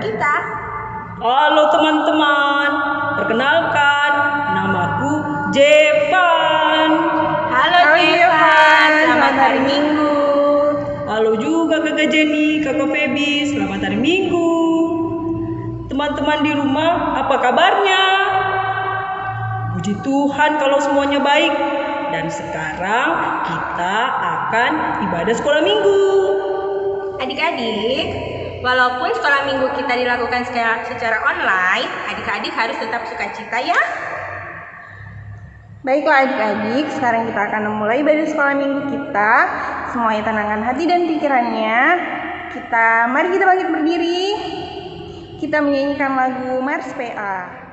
kita. Halo teman-teman, perkenalkan, namaku Jevan. Halo Jevan, selamat hari Minggu. Halo juga Kakak Jenny, Kakak Feby, selamat hari Minggu. Teman-teman di rumah, apa kabarnya? Puji Tuhan kalau semuanya baik. Dan sekarang kita akan ibadah sekolah minggu. Adik-adik, walaupun sekolah minggu kita dilakukan secara online, adik-adik harus tetap sukacita ya. Baiklah adik-adik, sekarang kita akan memulai ibadah sekolah minggu kita. Semuanya tenangkan hati dan pikirannya. Mari kita bangkit berdiri. Kita menyanyikan lagu Mars PA.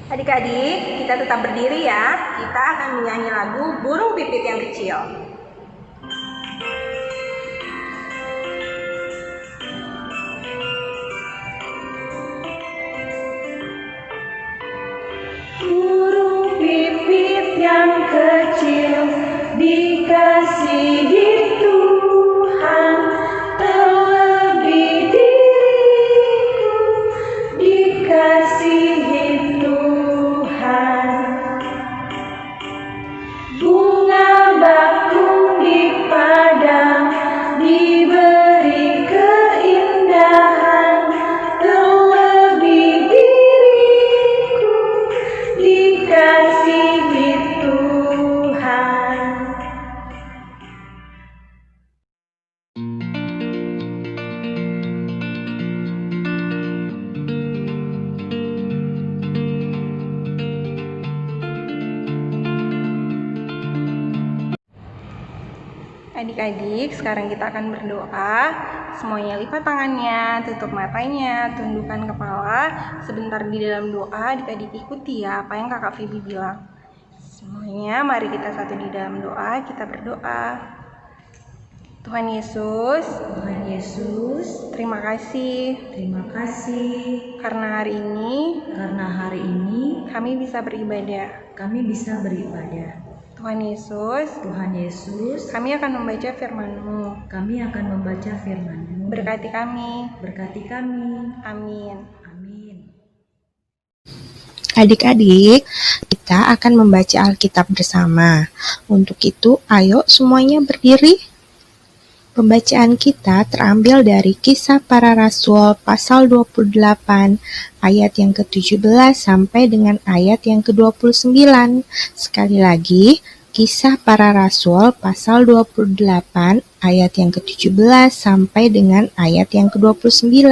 Adik-adik, kita tetap berdiri ya. Kita akan menyanyi lagu Burung Pipit yang Kecil. Burung pipit yang kecil dikasihi Tuhan, terlebih diriku dikasihi Tuhan. Bunga bakung di padang diberi keindahan, terlebih diriku dikasihi Tuhan. Adik-adik, sekarang kita akan berdoa. Semuanya lipat tangannya, tutup matanya, tundukkan kepala. Sebentar di dalam doa, adik-adik ikuti ya apa yang Kakak Feby bilang. Semuanya, mari kita satu di dalam doa, kita berdoa. Tuhan Yesus, terima kasih karena hari ini kami bisa beribadah. Tuhan Yesus, kami akan membaca firman-Mu. Berkati kami. Amin. Adik-adik, kita akan membaca Alkitab bersama. Untuk itu, ayo semuanya berdiri. Pembacaan kita terambil dari Kisah Para Rasul pasal 28 ayat yang ke-17 sampai dengan ayat yang ke-29. Sekali lagi, Kisah Para Rasul pasal 28 ayat yang ke-17 sampai dengan ayat yang ke-29.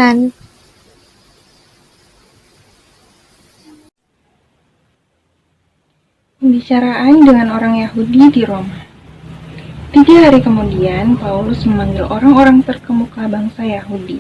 Pembicaraan dengan orang Yahudi di Roma. 3 hari kemudian, Paulus memanggil orang-orang terkemuka bangsa Yahudi.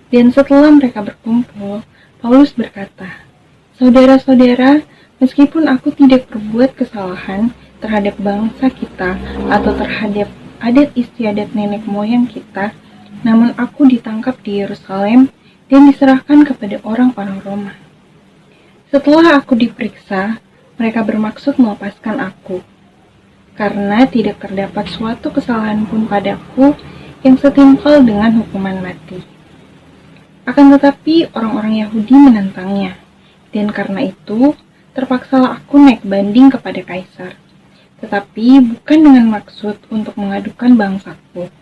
Dan setelah mereka berkumpul, Paulus berkata, "Saudara-saudara, meskipun aku tidak berbuat kesalahan terhadap bangsa kita atau terhadap adat istiadat nenek moyang kita, namun aku ditangkap di Yerusalem dan diserahkan kepada orang-orang Roma. Setelah aku diperiksa, mereka bermaksud melepaskan aku, karena tidak terdapat suatu kesalahan pun padaku yang setimpal dengan hukuman mati. Akan tetapi orang-orang Yahudi menentangnya, dan karena itu terpaksalah aku naik banding kepada Kaisar. Tetapi bukan dengan maksud untuk mengadukan bangsaku.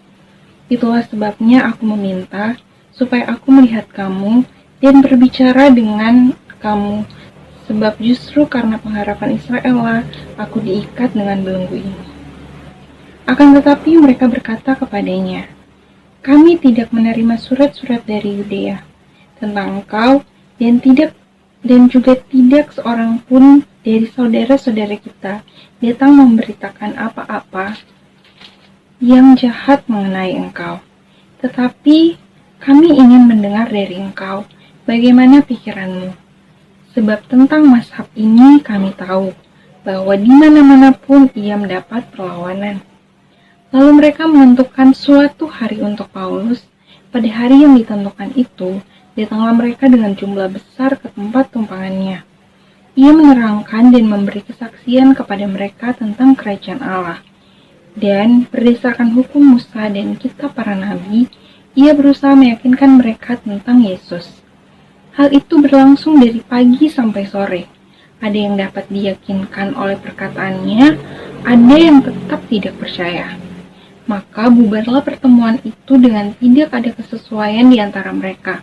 Itulah sebabnya aku meminta supaya aku melihat kamu dan berbicara dengan kamu, sebab justru karena pengharapan Israel lah aku diikat dengan belenggu ini." Akan tetapi mereka berkata kepadanya, "Kami tidak menerima surat-surat dari Yudea tentang engkau, dan juga tidak seorang pun dari saudara-saudara kita datang memberitakan apa-apa yang jahat mengenai engkau. Tetapi kami ingin mendengar dari engkau bagaimana pikiranmu. Sebab tentang mazhab ini kami tahu bahwa di mana-mana pun ia mendapat perlawanan." Lalu mereka menentukan suatu hari untuk Paulus. Pada hari yang ditentukan itu, datanglah mereka dengan jumlah besar ke tempat tumpangannya. Ia menerangkan dan memberi kesaksian kepada mereka tentang kerajaan Allah. Dan berdasarkan hukum Musa dan kitab para nabi, ia berusaha meyakinkan mereka tentang Yesus. Hal itu berlangsung dari pagi sampai sore. Ada yang dapat diyakinkan oleh perkataannya, ada yang tetap tidak percaya. Maka bubarlah pertemuan itu dengan tidak ada kesesuaian di antara mereka.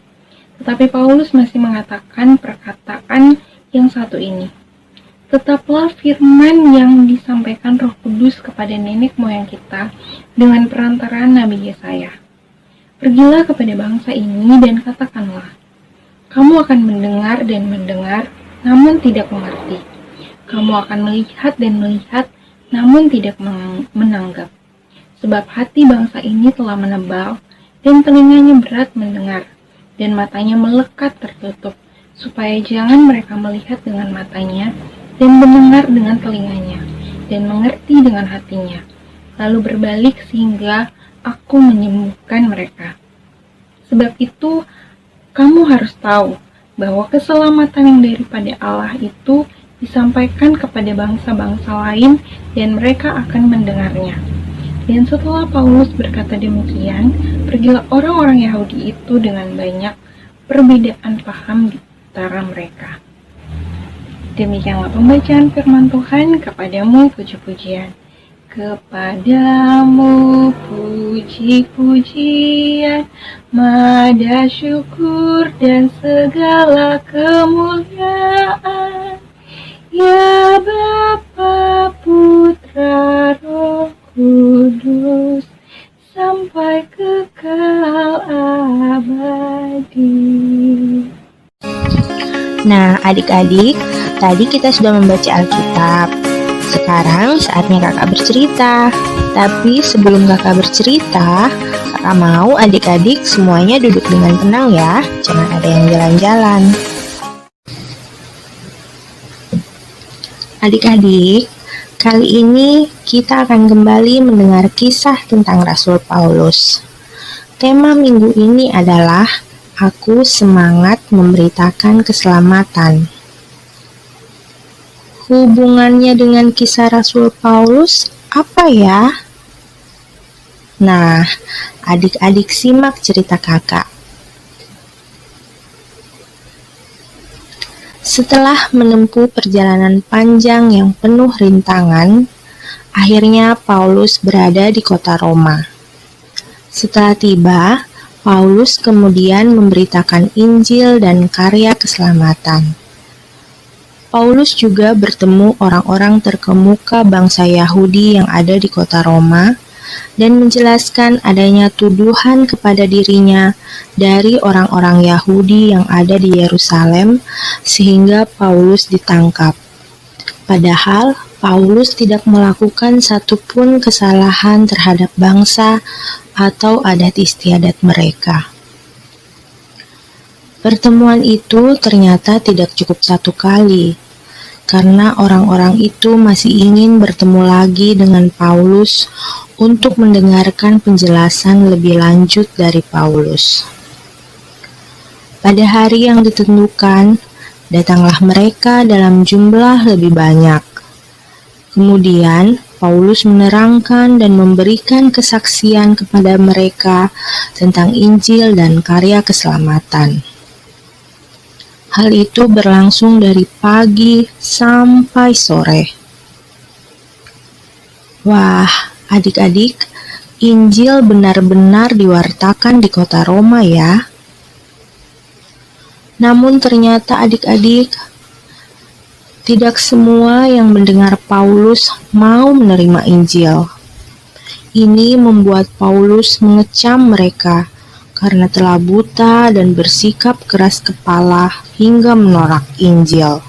Tetapi Paulus masih mengatakan perkataan yang satu ini, "Tetaplah firman yang disampaikan Roh Kudus kepada nenek moyang kita dengan perantaraan Nabi Yesaya. Pergilah kepada bangsa ini dan katakanlah, kamu akan mendengar dan mendengar, namun tidak mengerti. Kamu akan melihat dan melihat, namun tidak menanggap. Sebab hati bangsa ini telah menebal, dan telinganya berat mendengar, dan matanya melekat tertutup, supaya jangan mereka melihat dengan matanya, dan mendengar dengan telinganya, dan mengerti dengan hatinya, lalu berbalik sehingga aku menyembuhkan mereka. Sebab itu, kamu harus tahu bahwa keselamatan yang daripada Allah itu disampaikan kepada bangsa-bangsa lain, dan mereka akan mendengarnya." Dan setelah Paulus berkata demikian, pergilah orang-orang Yahudi itu dengan banyak perbedaan paham di antara mereka. Demikianlah pembacaan firman Tuhan. Kepadamu puji-pujian. Kepadamu puji-pujian, mada syukur dan segala kemuliaan. Ya Bapa, Putra, Roh Kudus, sampai kekal abadi. Nah, adik-adik, tadi kita sudah membaca Alkitab. Sekarang saatnya kakak bercerita. Tapi sebelum kakak bercerita, kakak mau adik-adik semuanya duduk dengan tenang ya. Jangan ada yang jalan-jalan. Adik-adik, kali ini kita akan kembali mendengar kisah tentang Rasul Paulus. Tema minggu ini adalah Aku Semangat Memberitakan Keselamatan. Hubungannya dengan kisah Rasul Paulus apa ya? Nah, adik-adik simak cerita kakak. Setelah menempuh perjalanan panjang yang penuh rintangan, akhirnya Paulus berada di kota Roma. Setelah tiba, Paulus kemudian memberitakan Injil dan karya keselamatan. Paulus juga bertemu orang-orang terkemuka bangsa Yahudi yang ada di kota Roma dan menjelaskan adanya tuduhan kepada dirinya dari orang-orang Yahudi yang ada di Yerusalem sehingga Paulus ditangkap. Padahal Paulus tidak melakukan satupun kesalahan terhadap bangsa atau adat istiadat mereka. Pertemuan itu ternyata tidak cukup satu kali, karena orang-orang itu masih ingin bertemu lagi dengan Paulus untuk mendengarkan penjelasan lebih lanjut dari Paulus. Pada hari yang ditentukan, datanglah mereka dalam jumlah lebih banyak. Kemudian, Paulus menerangkan dan memberikan kesaksian kepada mereka tentang Injil dan karya keselamatan. Hal itu berlangsung dari pagi sampai sore. Wah, adik-adik, Injil benar-benar diwartakan di kota Roma ya. Namun ternyata adik-adik, tidak semua yang mendengar Paulus mau menerima Injil. Ini membuat Paulus mengecam mereka karena telah buta dan bersikap keras kepala hingga menolak Injil.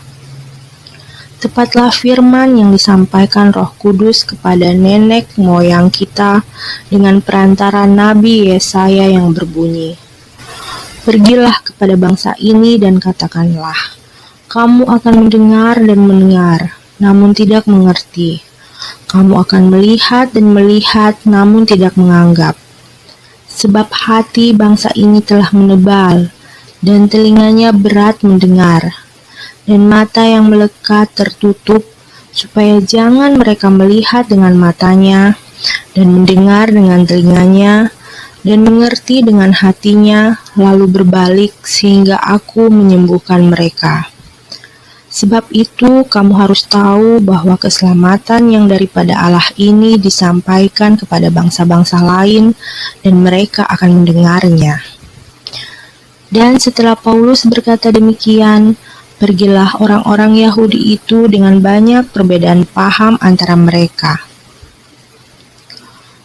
Tepatlah firman yang disampaikan Roh Kudus kepada nenek moyang kita dengan perantara Nabi Yesaya yang berbunyi, "Pergilah kepada bangsa ini dan katakanlah, kamu akan mendengar dan mendengar, namun tidak mengerti. Kamu akan melihat dan melihat, namun tidak menganggap. Sebab hati bangsa ini telah menebal, dan telinganya berat mendengar, dan mata yang melekat tertutup, supaya jangan mereka melihat dengan matanya, dan mendengar dengan telinganya, dan mengerti dengan hatinya, lalu berbalik sehingga aku menyembuhkan mereka. Sebab itu kamu harus tahu bahwa keselamatan yang daripada Allah ini disampaikan kepada bangsa-bangsa lain dan mereka akan mendengarnya." Dan setelah Paulus berkata demikian, pergilah orang-orang Yahudi itu dengan banyak perbedaan paham antara mereka.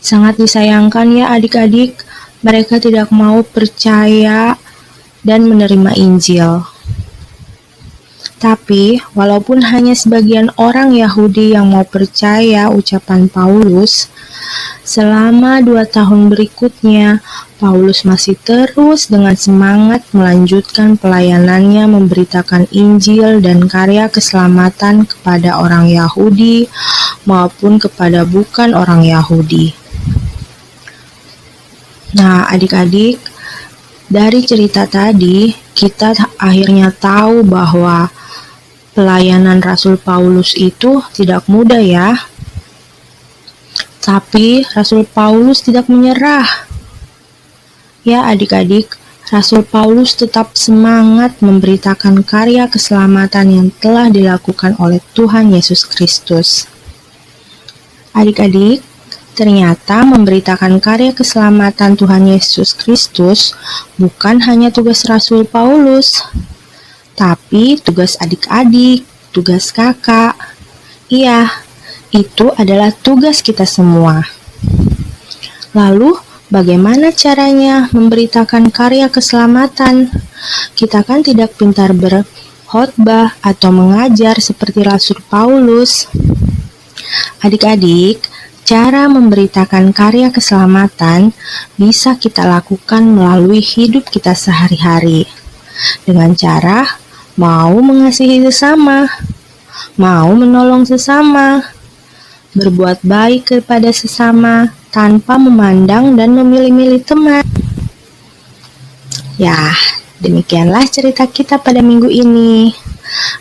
Sangat disayangkan ya adik-adik, mereka tidak mau percaya dan menerima Injil. Tapi, walaupun hanya sebagian orang Yahudi yang mau percaya ucapan Paulus, selama 2 tahun berikutnya, Paulus masih terus dengan semangat melanjutkan pelayanannya memberitakan Injil dan karya keselamatan kepada orang Yahudi maupun kepada bukan orang Yahudi. Nah, adik-adik, dari cerita tadi, kita akhirnya tahu bahwa pelayanan Rasul Paulus itu tidak mudah ya. Tapi Rasul Paulus tidak menyerah. Ya adik-adik, Rasul Paulus tetap semangat memberitakan karya keselamatan yang telah dilakukan oleh Tuhan Yesus Kristus. Adik-adik, ternyata memberitakan karya keselamatan Tuhan Yesus Kristus bukan hanya tugas Rasul Paulus, tapi tugas adik-adik, tugas kakak. Iya, itu adalah tugas kita semua. Lalu, bagaimana caranya memberitakan karya keselamatan? Kita kan tidak pintar berkhotbah atau mengajar seperti Rasul Paulus. Adik-adik, cara memberitakan karya keselamatan bisa kita lakukan melalui hidup kita sehari-hari. Dengan cara mau mengasihi sesama, mau menolong sesama, berbuat baik kepada sesama tanpa memandang dan memilih-milih teman. Ya, demikianlah cerita kita pada minggu ini.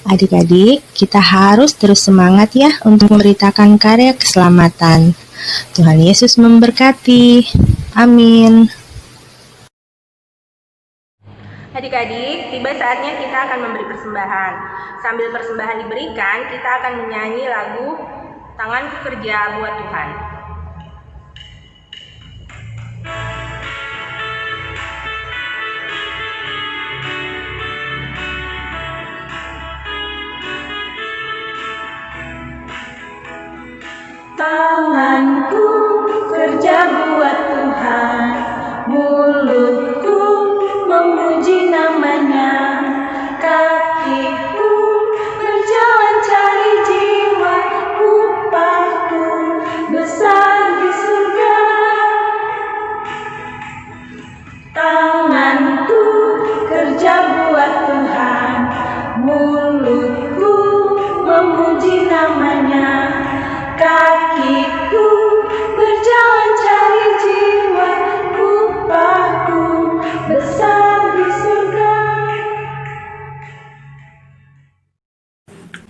Adik-adik, kita harus terus semangat ya untuk memberitakan karya keselamatan. Tuhan Yesus memberkati. Amin. Adik-adik, tiba saatnya kita akan memberi persembahan. Sambil persembahan diberikan, kita akan menyanyi lagu "Tanganku Kerja Buat Tuhan". Tanganku kerja buat Tuhan, mulutku memuji namanya, kakiku berjalan cari jiwa, upahku besar di surga. Tanganku kerja buat Tuhan, mulutku memuji namanya, kakiku berjalan cari jiwa, upahku besar di surga.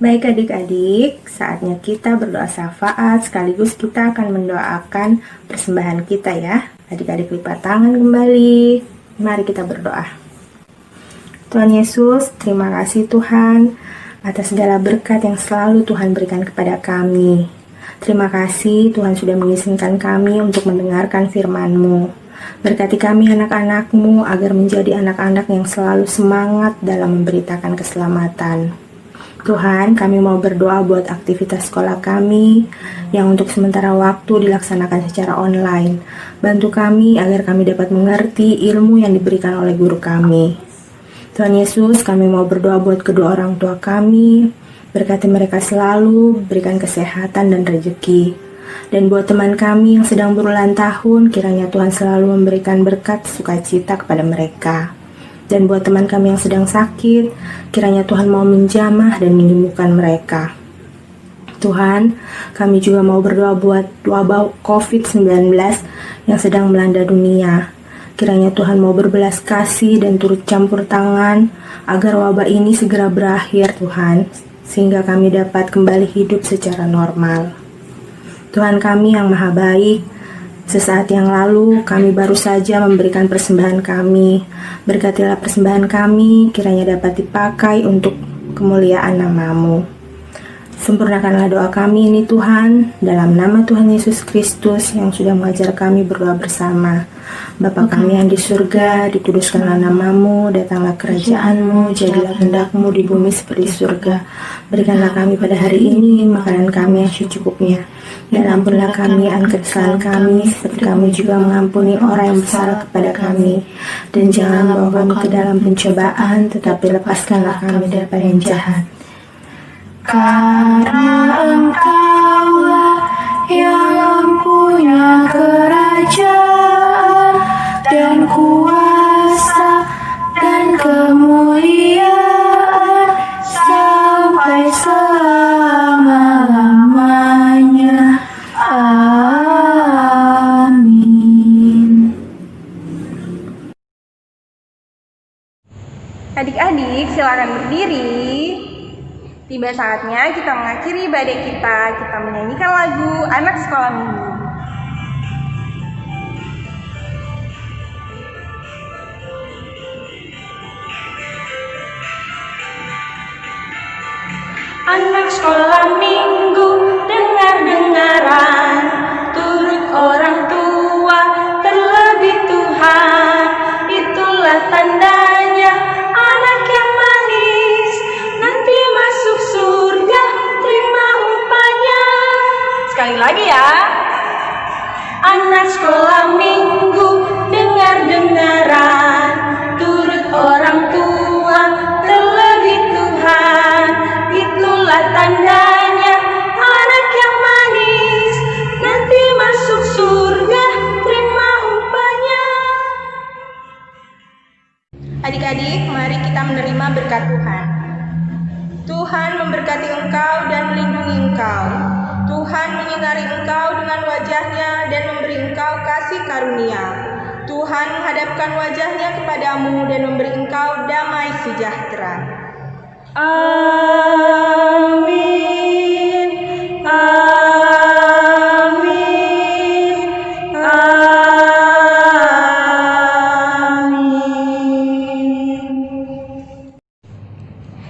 Baik adik-adik, saatnya kita berdoa syafaat sekaligus kita akan mendoakan persembahan kita ya. Adik-adik lipat tangan kembali. Mari kita berdoa. Tuhan Yesus, terima kasih Tuhan atas segala berkat yang selalu Tuhan berikan kepada kami. Terima kasih Tuhan sudah mengizinkan kami untuk mendengarkan firman-Mu. Berkati kami anak-anak-Mu agar menjadi anak-anak yang selalu semangat dalam memberitakan keselamatan. Tuhan, kami mau berdoa buat aktivitas sekolah kami yang untuk sementara waktu dilaksanakan secara online. Bantu kami agar kami dapat mengerti ilmu yang diberikan oleh guru kami. Tuhan Yesus, kami mau berdoa buat kedua orang tua kami. Berkati mereka selalu, berikan kesehatan dan rezeki. Dan buat teman kami yang sedang berulang tahun, kiranya Tuhan selalu memberikan berkat sukacita kepada mereka. Dan buat teman kami yang sedang sakit, kiranya Tuhan mau menjamah dan menyembuhkan mereka. Tuhan, kami juga mau berdoa buat wabah COVID-19 yang sedang melanda dunia. Kiranya Tuhan mau berbelas kasih dan turut campur tangan agar wabah ini segera berakhir Tuhan, sehingga kami dapat kembali hidup secara normal. Tuhan kami yang maha baik, sesaat yang lalu kami baru saja memberikan persembahan kami. Berkatilah persembahan kami, kiranya dapat dipakai untuk kemuliaan nama-Mu. Sempurnakanlah doa kami ini Tuhan, dalam nama Tuhan Yesus Kristus yang sudah mengajar kami berdoa bersama. Bapa kami yang di surga, dikuduskanlah nama-Mu, datanglah kerajaan-Mu, jadilah kehendak-Mu di bumi seperti surga. Berikanlah kami pada hari ini makanan kami yang secukupnya. Dan ampunilah kami akan kesalahan kami, seperti kami juga mengampuni orang yang bersalah kepada kami. Dan jangan bawa kami ke dalam pencobaan, tetapi lepaskanlah kami daripada yang jahat. Karena Engkaulah yang punya kerajaan dan kuasa dan kemuliaan sampai selama-lamanya. Amin. Adik-adik, silakan berdiri. Tiba saatnya kita mengakhiri ibadah kita. Kita menyanyikan lagu Anak Sekolah Minggu. Anak sekolah minggu, dengar-dengaran, turut orang tua, terlebih Tuhan. Itulah tandanya anak yang manis, nanti masuk surga, terima upahnya. Sekali lagi ya. Anak sekolah minggu, dengar-dengaran, turut orang tua, terlebih Tuhan. Itulah tandanya anak yang manis, nanti masuk surga, terima upahnya. Adik-adik, mari kita menerima berkat Tuhan. Tuhan memberkati engkau dan melindungi engkau. Tuhan menyinari engkau dengan wajah-Nya dan memberi engkau kasih karunia. Tuhan menghadapkan wajah-Nya kepadamu dan memberi engkau damai sejahtera. Amin. Amin. Amin.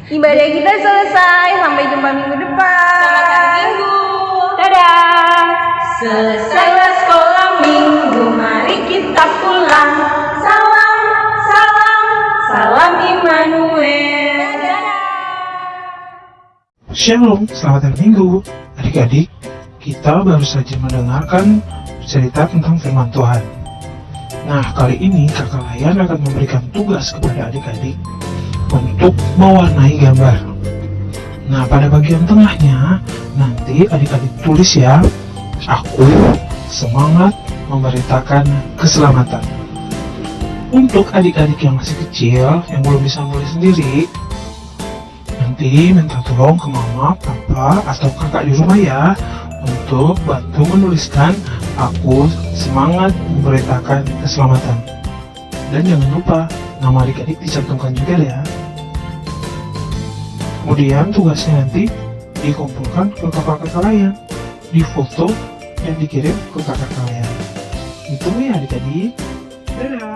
Ibadah kita selesai. Sampai jumpa minggu depan. Selamat hari Minggu. Dadah. Selesailah sekolah minggu, mari kita pulang. Salam, salam, salam Immanuel. Shalom, selamat hari Minggu. Adik-adik, kita baru saja mendengarkan cerita tentang firman Tuhan. Nah, kali ini Kakak Layan akan memberikan tugas kepada adik-adik untuk mewarnai gambar. Nah, pada bagian tengahnya nanti adik-adik tulis ya, aku semangat memberitakan keselamatan. Untuk adik-adik yang masih kecil, yang belum bisa menulis sendiri, nanti minta tolong ke mama, papa, atau kakak di rumah ya, untuk bantu menuliskan aku semangat memberitakan keselamatan. Dan jangan lupa, nama adik-adik dicantumkan juga ya. Kemudian tugasnya nanti dikumpulkan ke kakak-kakak Layan, difoto dan dikirim ke kakak-kakak Layan. Itu ya adik-adik. Dadah!